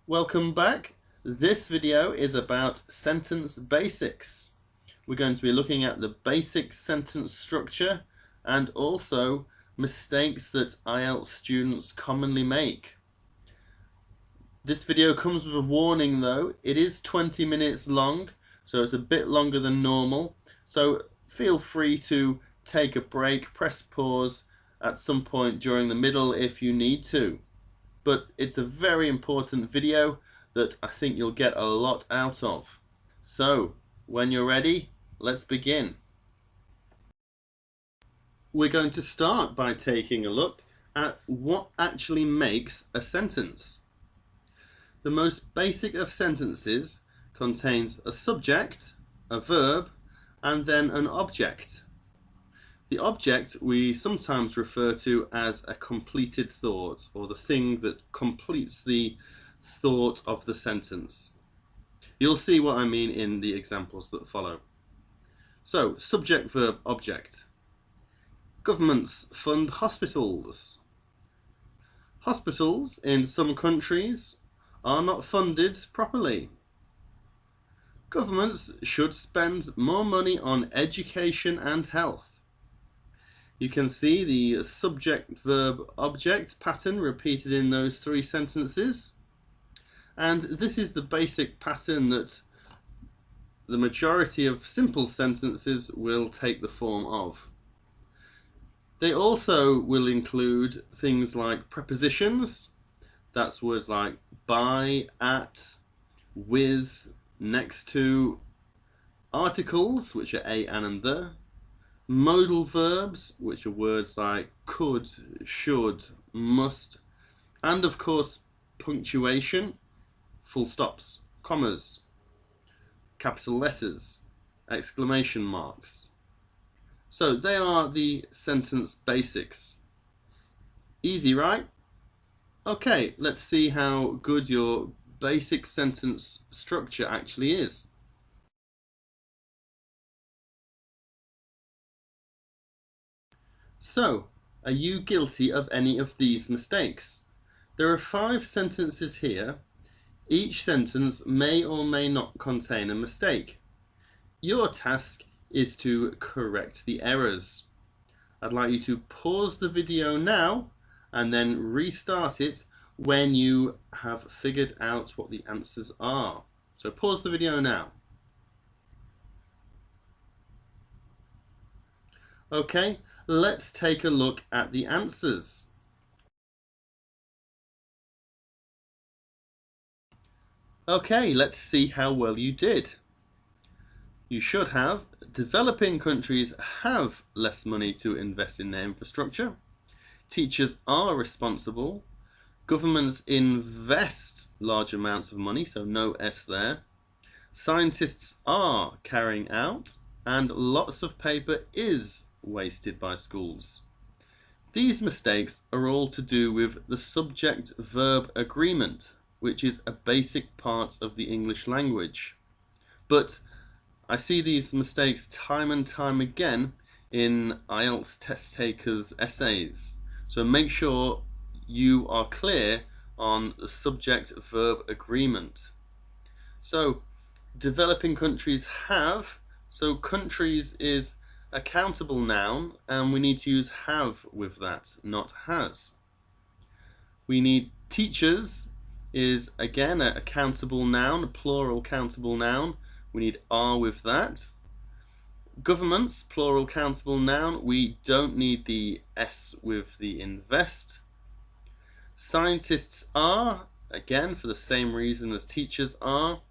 Welcome back. This video is about sentence basics. We're going to be looking at the basic sentence structure and also mistakes that IELTS students commonly make. This video comes with a warning though. It is 20 minutes long, so it's a bit longer than normal. So feel free to take a break, press pause at some point during the middle if you need to. But it's a very important video that I think you'll get a lot out of. So, when you're ready, let's begin. We're going to start by taking a look at what actually makes a sentence. The most basic of sentences contains a subject, a verb, and then an object. The object we sometimes refer to as a completed thought, or the thing that completes the thought of the sentence. You'll see what I mean in the examples that follow. So, subject, verb, object. Governments fund hospitals. Hospitals in some countries are not funded properly. Governments should spend more money on education and health. You can see the subject, verb, object pattern repeated in those three sentences. And this is the basic pattern that the majority of simple sentences will take the form of. They also will include things like prepositions. That's words like by, at, with, next to. Articles, which are a, an, and the. Modal verbs, which are words like could, should, must, and of course punctuation, full stops, commas, capital letters, exclamation marks. So they are the sentence basics. Easy, right? Okay, let's see how good your basic sentence structure actually is. So, are you guilty of any of these mistakes? There are 5 sentences here. Each sentence may or may not contain a mistake. Your task is to correct the errors. I'd like you to pause the video now and then restart it when you have figured out what the answers are. So pause the video now. Okay, let's take a look at the answers. Okay, let's see how well you did. You should have. Developing countries have less money to invest in their infrastructure. Teachers are responsible. Governments invest large amounts of money, so no S there. Scientists are carrying out, and lots of paper is wasted by schools. These mistakes are all to do with the subject-verb agreement, which is a basic part of the English language. But I see these mistakes time and time again in IELTS test takers' essays. So make sure you are clear on the subject-verb agreement. So developing countries have, so countries is a countable noun, and we need to use have with that, not has. We need teachers is again a countable noun, a plural countable noun. We need are with that. Governments, plural countable noun. We don't need the S with the invest. Scientists are, again for the same reason as teachers are.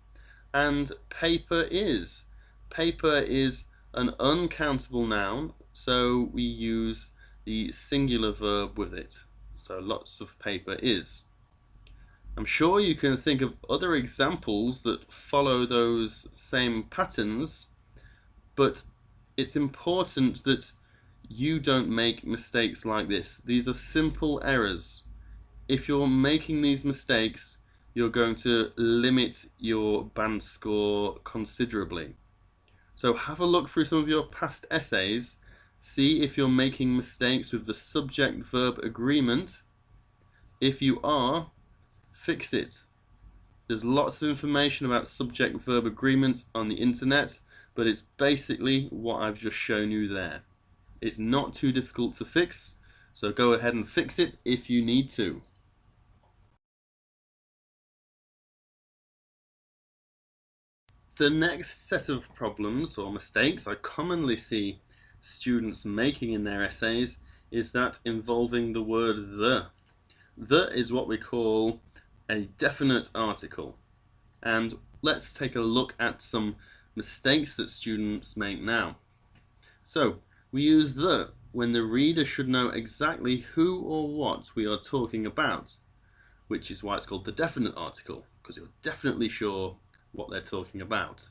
And paper is. Paper is an uncountable noun, so we use the singular verb with it. So lots of paper is. I'm sure you can think of other examples that follow those same patterns, but it's important that you don't make mistakes like this. These are simple errors. If you're making these mistakes, you're going to limit your band score considerably. So have a look through some of your past essays, see if you're making mistakes with the subject-verb agreement. If you are, fix it. There's lots of information about subject-verb agreement on the internet, but it's basically what I've just shown you there. It's not too difficult to fix, so go ahead and fix it if you need to. The next set of problems or mistakes I commonly see students making in their essays is that involving the word the. The is what we call a definite article. And let's take a look at some mistakes that students make now. So, we use the when the reader should know exactly who or what we are talking about, which is why it's called the definite article, because you're definitely sure what they're talking about.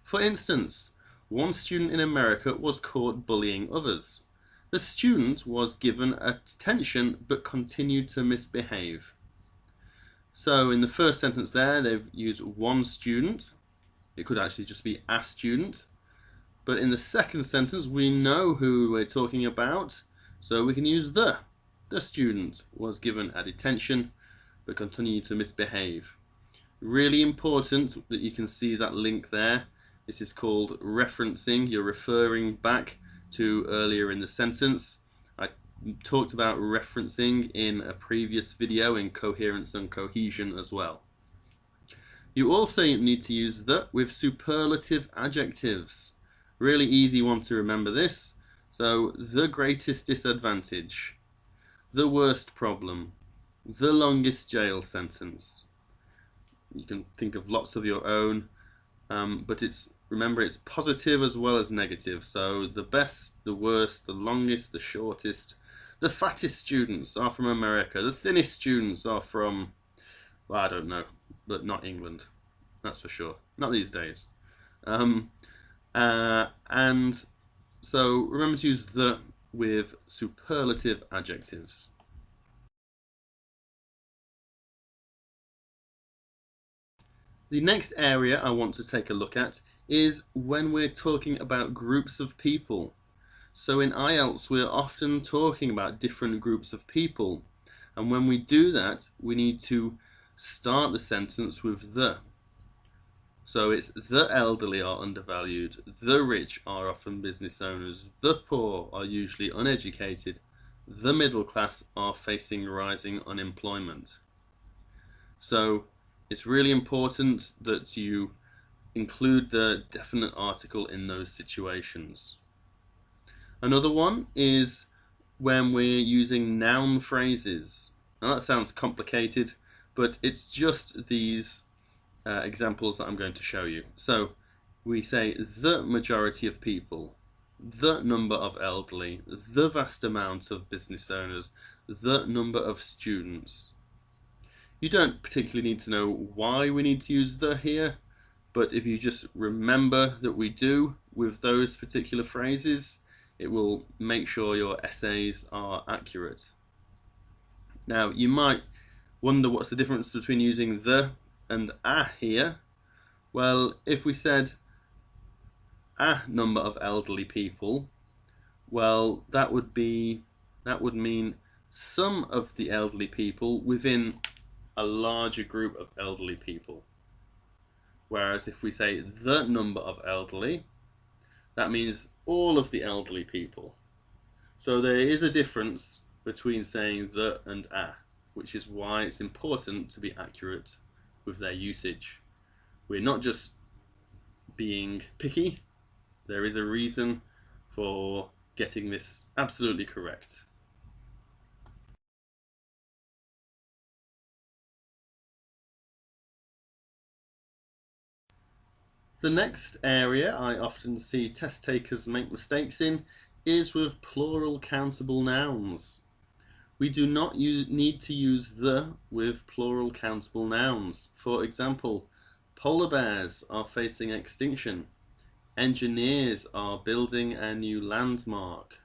For instance, one student in America was caught bullying others. The student was given attention but continued to misbehave. So in the first sentence there, they've used one student. It could actually just be a student. But in the second sentence, we know who we're talking about, so we can use the. The student was given attention but continued to misbehave. Really important that you can see that link there. This is called referencing. You're referring back to earlier in the sentence. I talked about referencing in a previous video in coherence and cohesion as well. You also need to use the with superlative adjectives. Really easy one to remember this. So, the greatest disadvantage, the worst problem, the longest jail sentence. You can think of lots of your own, but remember it's positive as well as negative. So the best, the worst, the longest, the shortest. The fattest students are from America. The thinnest students are from, well, I don't know, but not England. That's for sure. Not these days. And so remember to use the with superlative adjectives. The next area I want to take a look at is when we're talking about groups of people. So in IELTS we're often talking about different groups of people, and when we do that we need to start the sentence with the. So it's the elderly are undervalued, the rich are often business owners, the poor are usually uneducated, the middle class are facing rising unemployment. So it's really important that you include the definite article in those situations. Another one is when we're using noun phrases. Now that sounds complicated, but it's just these examples that I'm going to show you. So we say the majority of people, the number of elderly, the vast amount of business owners, the number of students. You don't particularly need to know why we need to use the here, but if you just remember that we do with those particular phrases, it will make sure your essays are accurate. Now, you might wonder what's the difference between using the and a here. Well, if we said a number of elderly people, well, that would mean some of the elderly people within a larger group of elderly people. Whereas if we say the number of elderly, that means all of the elderly people. So there is a difference between saying the and a, which is why it's important to be accurate with their usage. We're not just being picky, there is a reason for getting this absolutely correct. The next area I often see test takers make mistakes in is with plural countable nouns. We do not need to use the with plural countable nouns. For example, polar bears are facing extinction. Engineers are building a new landmark.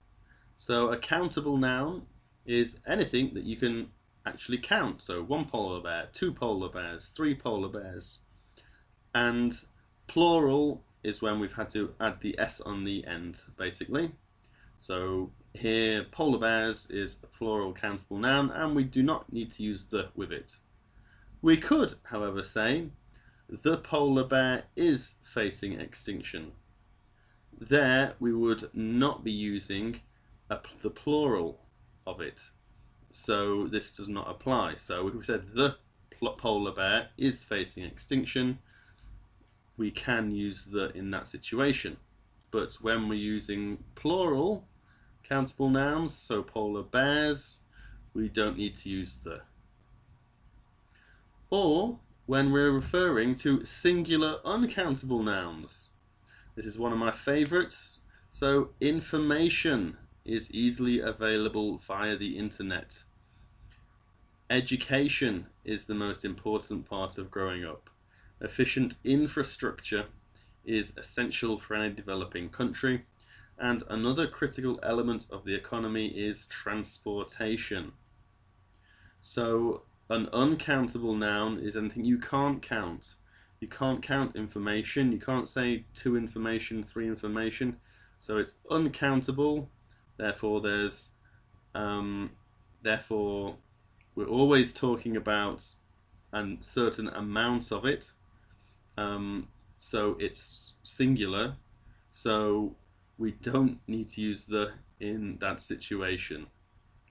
So a countable noun is anything that you can actually count. So one polar bear, two polar bears, three polar bears. And plural is when we've had to add the S on the end, basically. So here, polar bears is a plural countable noun, and we do not need to use the with it. We could, however, say the polar bear is facing extinction. There we would not be using the plural of it, so this does not apply. So if we said the polar bear is facing extinction, we can use the in that situation. But when we're using plural countable nouns, so polar bears, we don't need to use the. Or when we're referring to singular uncountable nouns. This is one of my favourites. So information is easily available via the internet. Education is the most important part of growing up. Efficient infrastructure is essential for any developing country. And another critical element of the economy is transportation. So an uncountable noun is anything you can't count. You can't count information. You can't say 2 information, 3 information. So it's uncountable. Therefore, therefore we're always talking about a certain amount of it. So it's singular. So we don't need to use the in that situation.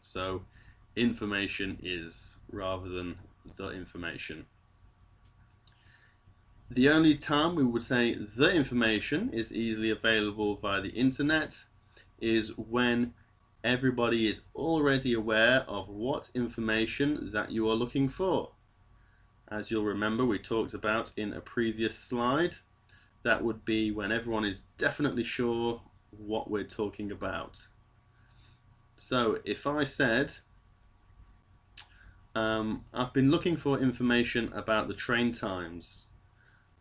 So information is rather than the information. The only time we would say the information is easily available via the internet is when everybody is already aware of what information that you are looking for. As you'll remember, we talked about in a previous slide, that would be when everyone is definitely sure what we're talking about. So if I said, I've been looking for information about the train times.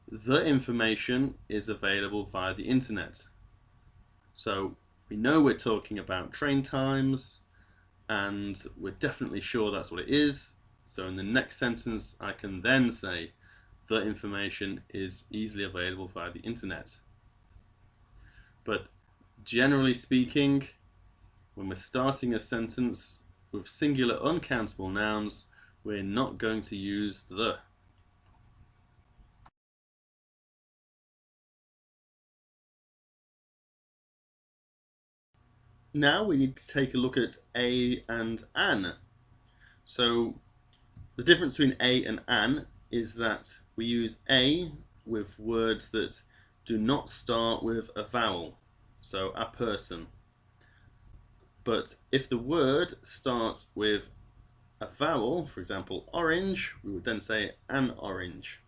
The information is available via the internet. So we know we're talking about train times and we're definitely sure that's what it is. So in the next sentence I can then say the information is easily available via the internet. But generally speaking, when we're starting a sentence with singular uncountable nouns, we're not going to use the. Now we need to take a look at a and an. So the difference between a and an is that we use a with words that do not start with a vowel, so a person. But if the word starts with a vowel, for example orange, we would then say an orange.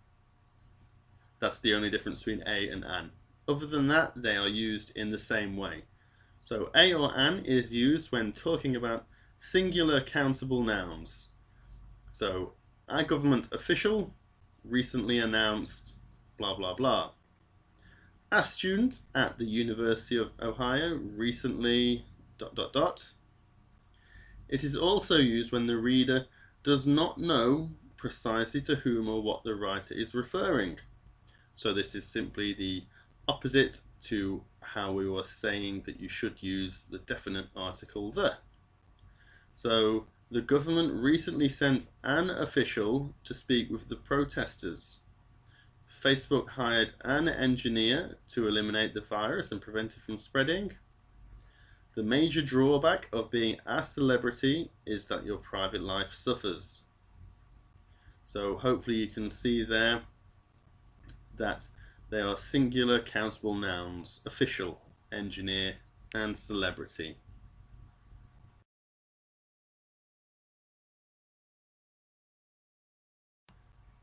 That's the only difference between a and an. Other than that, they are used in the same way. So a or an is used when talking about singular countable nouns. So a government official recently announced blah blah blah. A student at the University of Ohio recently ... It is also used when the reader does not know precisely to whom or what the writer is referring. So this is simply the opposite to how we were saying that you should use the definite article the. So the government recently sent an official to speak with the protesters. Facebook hired an engineer to eliminate the virus and prevent it from spreading. The major drawback of being a celebrity is that your private life suffers. So hopefully you can see there that they are singular countable nouns: official, engineer, and celebrity.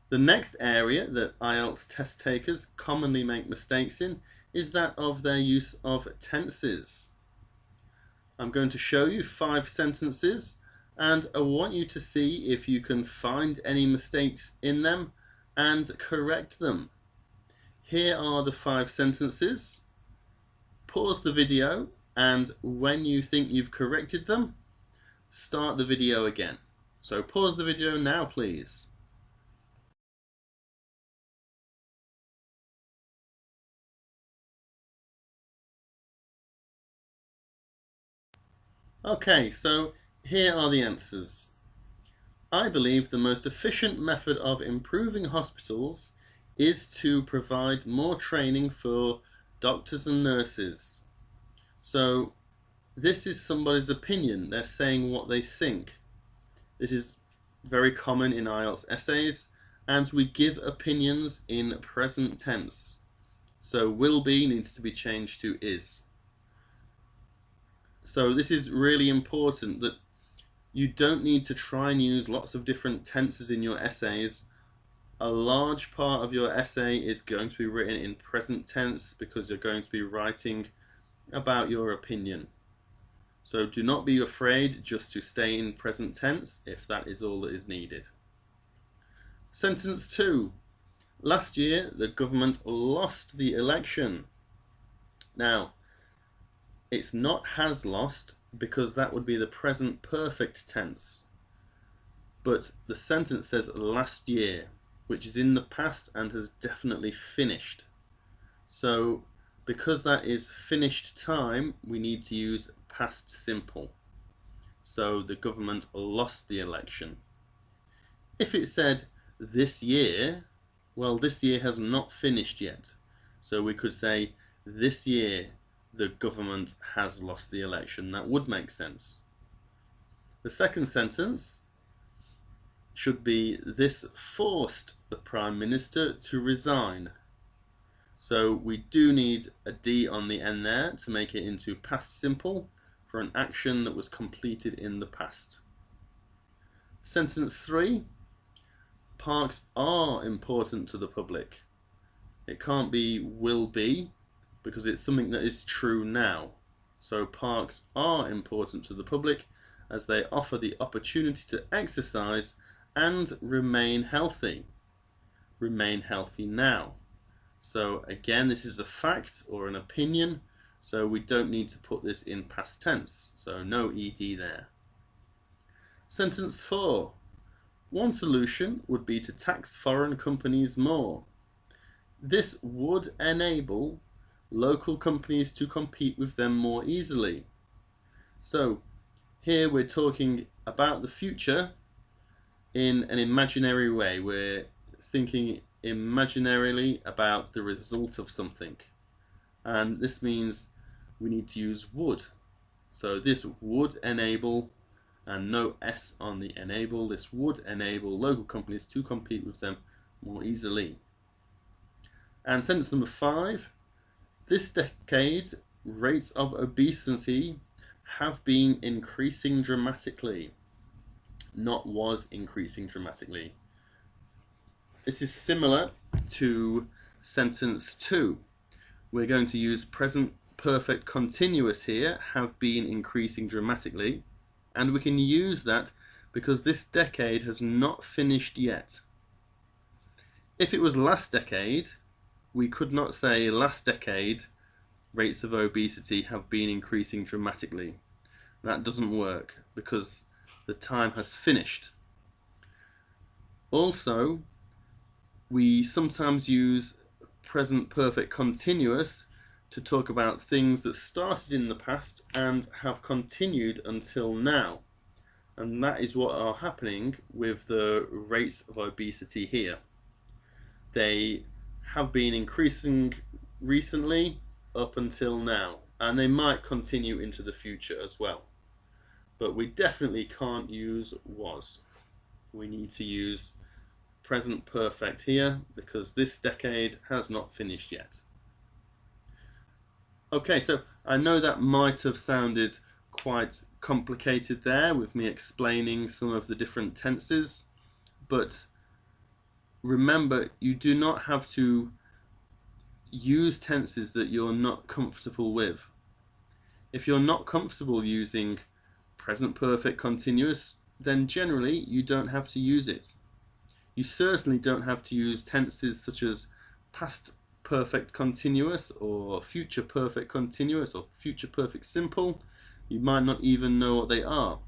The next area that IELTS test takers commonly make mistakes in is that of their use of tenses. I'm going to show you 5 sentences and I want you to see if you can find any mistakes in them and correct them. Here are the 5 sentences. Pause the video and when you think you've corrected them, start the video again. So pause the video now, please. Okay, so here are the answers. I believe the most efficient method of improving hospitals is to provide more training for doctors and nurses. So this is somebody's opinion. They're saying what they think. This is very common in IELTS essays, and we give opinions in present tense. So will be needs to be changed to is. So this is really important, that you don't need to try and use lots of different tenses in your essays. A large part of your essay is going to be written in present tense because you're going to be writing about your opinion. So do not be afraid just to stay in present tense if that is all that is needed. Sentence 2. Last year, the government lost the election. Now, it's not has lost because that would be the present perfect tense. But the sentence says last year, which is in the past and has definitely finished. So because that is finished time, we need to use past simple. So the government lost the election. If it said this year, well, this year has not finished yet. So we could say this year the government has lost the election. That would make sense. The second sentence should be this forced the Prime Minister to resign. So we do need a D on the end there to make it into past simple for an action that was completed in the past. Sentence 3. Parks are important to the public. It can't be will be because it's something that is true now. So parks are important to the public as they offer the opportunity to exercise and remain healthy. Remain healthy now. So again, this is a fact or an opinion, so we don't need to put this in past tense, so no ed there. Sentence 4. One solution would be to tax foreign companies more. This would enable local companies to compete with them more easily. So here we're talking about the future in an imaginary way. We're thinking imaginarily about the result of something, and this means we need to use would. So this would enable, and no S on the enable, this would enable local companies to compete with them more easily. And sentence number 5, this decade rates of obesity have been increasing dramatically, not was increasing dramatically. This is similar to sentence 2. We're going to use present perfect continuous here, have been increasing dramatically, and we can use that because this decade has not finished yet. If it was last decade, we could not say last decade rates of obesity have been increasing dramatically. That doesn't work because the time has finished. Also, we sometimes use present perfect continuous to talk about things that started in the past and have continued until now. And that is what are happening with the rates of obesity here. They have been increasing recently up until now, and they might continue into the future as well. But we definitely can't use was. We need to use present perfect here because this decade has not finished yet. Okay, so I know that might have sounded quite complicated there with me explaining some of the different tenses, but remember, you do not have to use tenses that you're not comfortable with. If you're not comfortable using present perfect continuous, then generally you don't have to use it. You certainly don't have to use tenses such as past perfect continuous or future perfect continuous or future perfect simple. You might not even know what they are.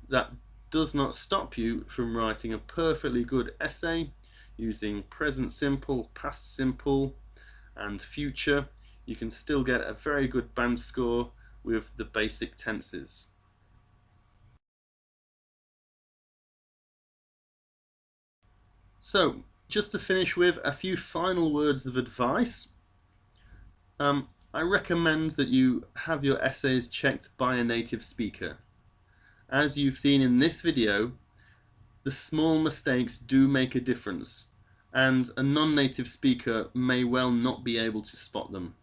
That does not stop you from writing a perfectly good essay using present simple, past simple, and future. You can still get a very good band score with the basic tenses. So, just to finish with a few final words of advice, I recommend that you have your essays checked by a native speaker. As you've seen in this video, the small mistakes do make a difference, and a non-native speaker may well not be able to spot them.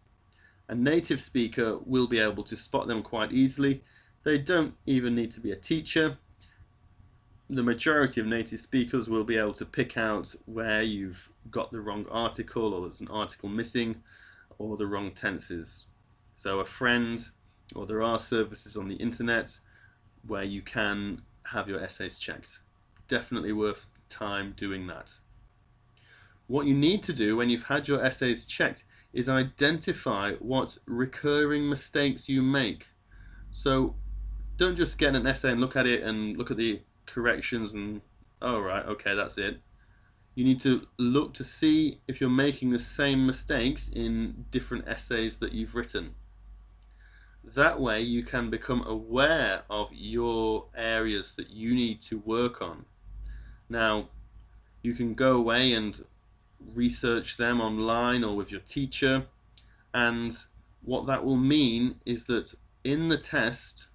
A native speaker will be able to spot them quite easily. They don't even need to be a teacher. The majority of native speakers will be able to pick out where you've got the wrong article, or there's an article missing, or the wrong tenses. So a friend, or there are services on the internet where you can have your essays checked. Definitely worth the time doing that. What you need to do when you've had your essays checked is identify what recurring mistakes you make. So don't just get an essay and look at it and look at the corrections and, oh right, okay, that's it. You need to look to see if you're making the same mistakes in different essays that you've written. That way you can become aware of your areas that you need to work on. Now, you can go away and research them online or with your teacher, and what that will mean is that in the test,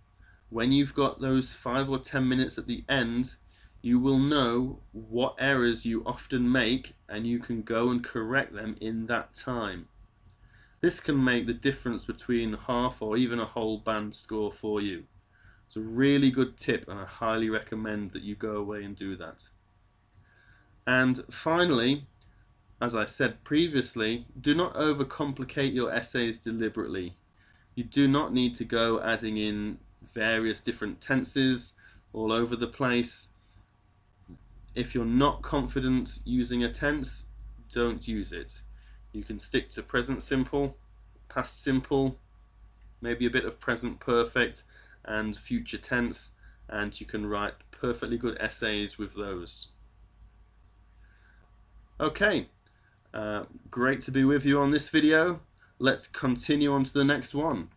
when you've got those 5 or 10 minutes at the end, you will know what errors you often make, and you can go and correct them in that time. This can make the difference between half or even a whole band score for you. It's a really good tip, and I highly recommend that you go away and do that. And finally, as I said previously, do not overcomplicate your essays deliberately. You do not need to go adding in various different tenses all over the place. If you're not confident using a tense, don't use it. You can stick to present simple, past simple, maybe a bit of present perfect and future tense, and you can write perfectly good essays with those. Okay, great to be with you on this video. Let's continue on to the next one.